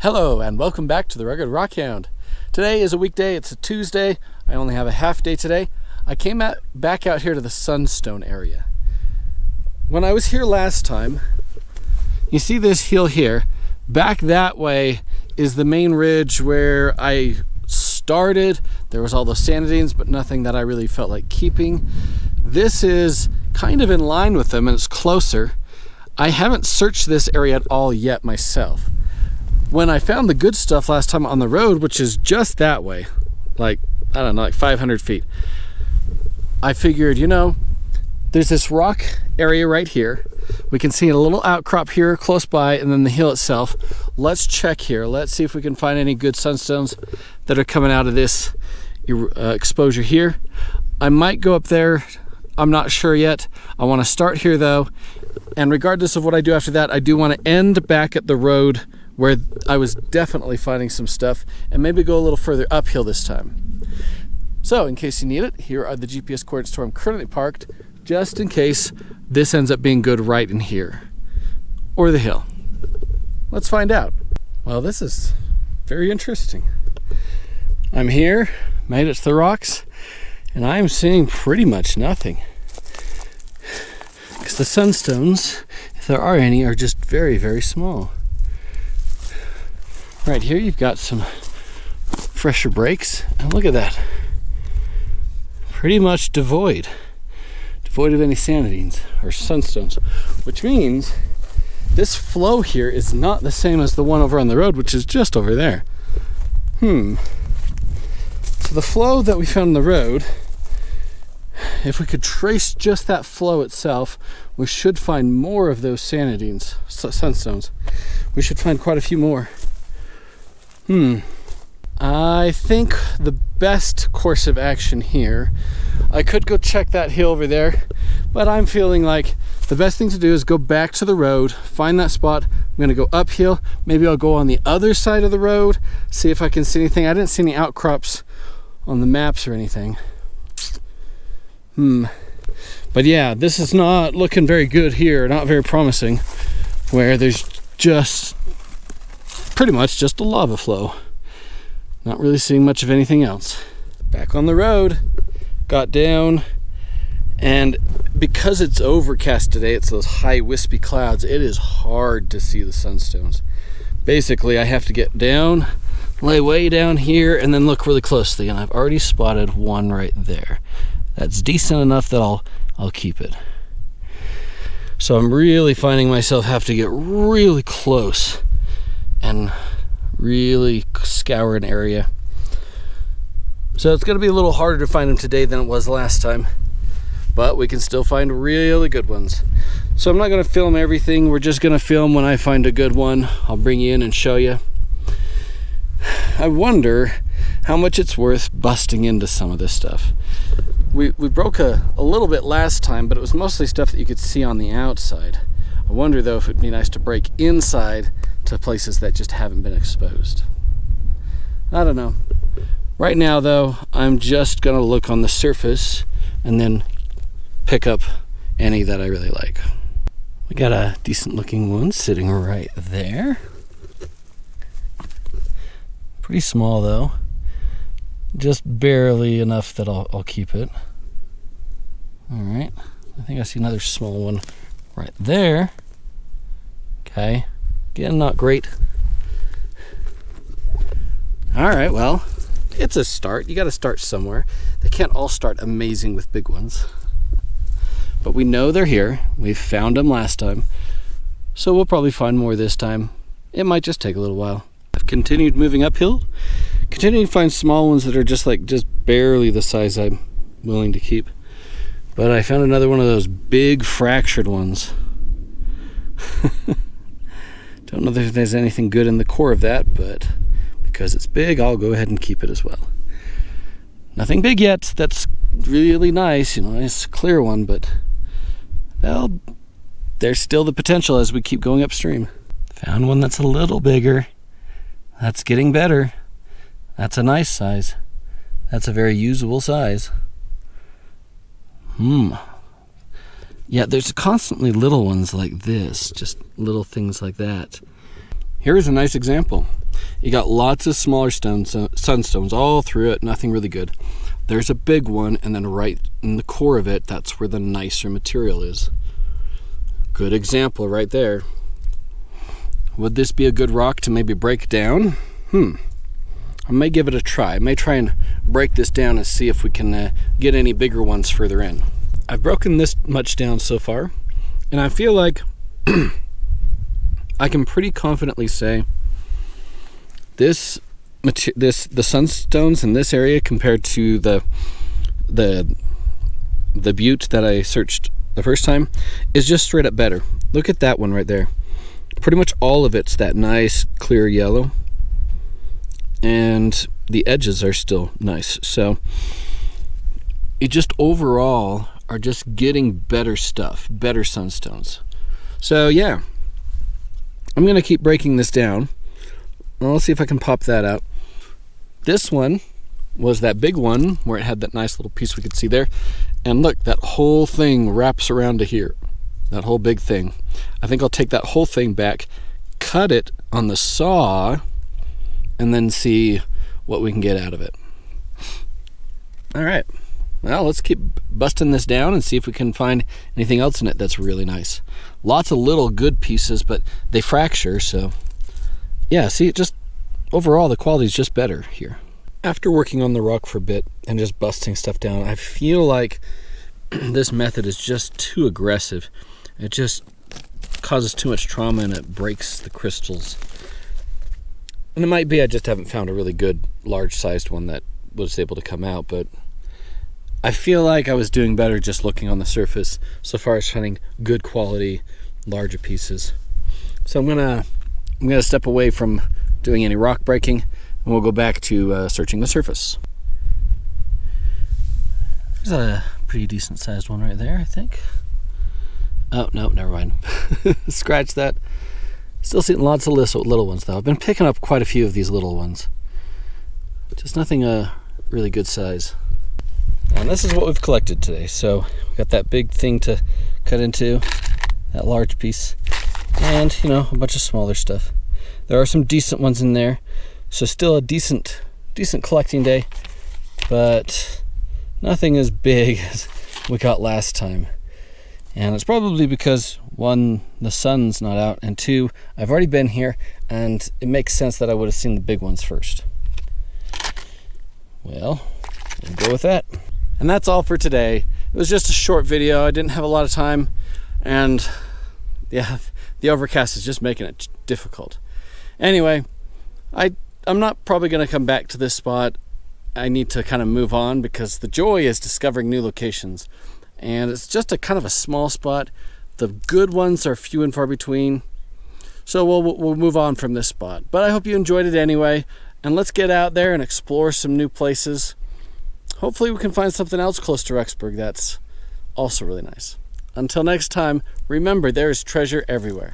Hello and welcome back to the Rugged Rockhound. Today is a weekday, it's a Tuesday. I only have a half day today. I came back out here to the Sunstone area. When I was here last time, you see this hill here. Back that way is the main ridge where I started. There was all those sanitines, but nothing that I really felt like keeping. This is kind of in line with them and it's closer. I haven't searched this area at all yet myself. When I found the good stuff last time on the road, which is just that way, like 500 feet, I figured, there's this rock area right here. We can see a little outcrop here close by and then the hill itself. Let's check here. Let's see if we can find any good sunstones that are coming out of this exposure here. I might go up there. I'm not sure yet. I want to start here though. And regardless of what I do after that, I do want to end back at the road where I was definitely finding some stuff and maybe go a little further uphill this time. So in case you need it, here are the GPS coordinates to where I'm currently parked, just in case this ends up being good right in here or the hill. Let's find out. Well, this is very interesting. I'm here, made it to the rocks, and I'm seeing pretty much nothing. Because the sunstones, if there are any, are just very, very small. Right here you've got some fresher breaks, and look at that. Pretty much devoid of any sanitines or sunstones, which means this flow here is not the same as the one over on the road, which is just over there. So the flow that we found on the road, if we could trace just that flow itself, we should find more of those sanitines, sunstones. We should find quite a few more. I think the best course of action here, I could go check that hill over there, but I'm feeling like the best thing to do is go back to the road, find that spot. I'm gonna go uphill. Maybe I'll go on the other side of the road, see if I can see anything. I didn't see any outcrops on the maps or anything. But yeah, this is not looking very good here, not very promising, where there's just pretty much just a lava flow. Not really seeing much of anything else. Back on the road, got down, and because it's overcast today, it's those high wispy clouds, it is hard to see the sunstones. Basically, I have to get down, lay way down here, and then look really closely, and I've already spotted one right there. That's decent enough that I'll keep it. So I'm really finding myself have to get really close and really scour an area. So it's going to be a little harder to find them today than it was last time, but we can still find really good ones. So I'm not going to film everything. We're just going to film when I find a good one. I'll bring you in and show you. I wonder how much it's worth busting into some of this stuff. We broke a little bit last time, but it was mostly stuff that you could see on the outside. I wonder though if it'd be nice to break inside to places that just haven't been exposed. I don't know. Right now though, I'm just gonna look on the surface and then pick up any that I really like. We got a decent looking one sitting right there. Pretty small though. Just barely enough that I'll keep it. All right, I think I see another small one right there. Okay, again, not great. All right, well, it's a start. You got to start somewhere. They can't all start amazing with big ones. But we know they're here. We found them last time. So we'll probably find more this time. It might just take a little while. I've continued moving uphill, continuing to find small ones that are just barely the size I'm willing to keep. But I found another one of those big fractured ones. Don't know if there's anything good in the core of that, but because it's big, I'll go ahead and keep it as well. Nothing big yet. That's really nice, nice clear one, but well, there's still the potential as we keep going upstream. Found one that's a little bigger. That's getting better. That's a nice size. That's a very usable size. Yeah, there's constantly little ones like this, just little things like that. Here is a nice example. You got lots of smaller stones, sunstones all through it, nothing really good. There's a big one, and then right in the core of it, that's where the nicer material is. Good example right there. Would this be a good rock to maybe break down? I may give it a try. I may try and break this down and see if we can get any bigger ones further in. I've broken this much down so far, and I feel like I can pretty confidently say the sunstones in this area compared to the butte that I searched the first time is just straight up better. Look at that one right there. Pretty much all of it's that nice clear yellow, and the edges are still nice. So it just overall are just getting better stuff, better sunstones. So yeah, I'm gonna keep breaking this down. I'll see if I can pop that out. This one was that big one where it had that nice little piece we could see there. And look, that whole thing wraps around to here. That whole big thing. I think I'll take that whole thing back, cut it on the saw, and then see what we can get out of it. All right. Well, let's keep busting this down and see if we can find anything else in it that's really nice. Lots of little good pieces, but they fracture, so yeah, see, it just overall the quality is just better here. After working on the rock for a bit and just busting stuff down, I feel like this method is just too aggressive. It just causes too much trauma and it breaks the crystals. And it might be I just haven't found a really good large-sized one that was able to come out, but I feel like I was doing better just looking on the surface so far as finding good quality, larger pieces. So I'm gonna step away from doing any rock breaking, and we'll go back to searching the surface. There's a pretty decent sized one right there, I think. Oh, no, never mind. Scratch that. Still seeing lots of little ones, though. I've been picking up quite a few of these little ones. Just nothing really good size. And this is what we've collected today. So we've got that big thing to cut into, that large piece, and, you know, a bunch of smaller stuff. There are some decent ones in there. So still a decent collecting day, but nothing as big as we got last time. And it's probably because, one, the sun's not out, and two, I've already been here, and it makes sense that I would have seen the big ones first. Well, we'll go with that. And that's all for today. It was just a short video. I didn't have a lot of time, and yeah, the overcast is just making it difficult. Anyway, I'm not probably going to come back to this spot. I need to kind of move on because the joy is discovering new locations. And it's just a kind of a small spot. The good ones are few and far between. So we'll move on from this spot. But I hope you enjoyed it anyway. And let's get out there and explore some new places. Hopefully we can find something else close to Rexburg that's also really nice. Until next time, remember there is treasure everywhere.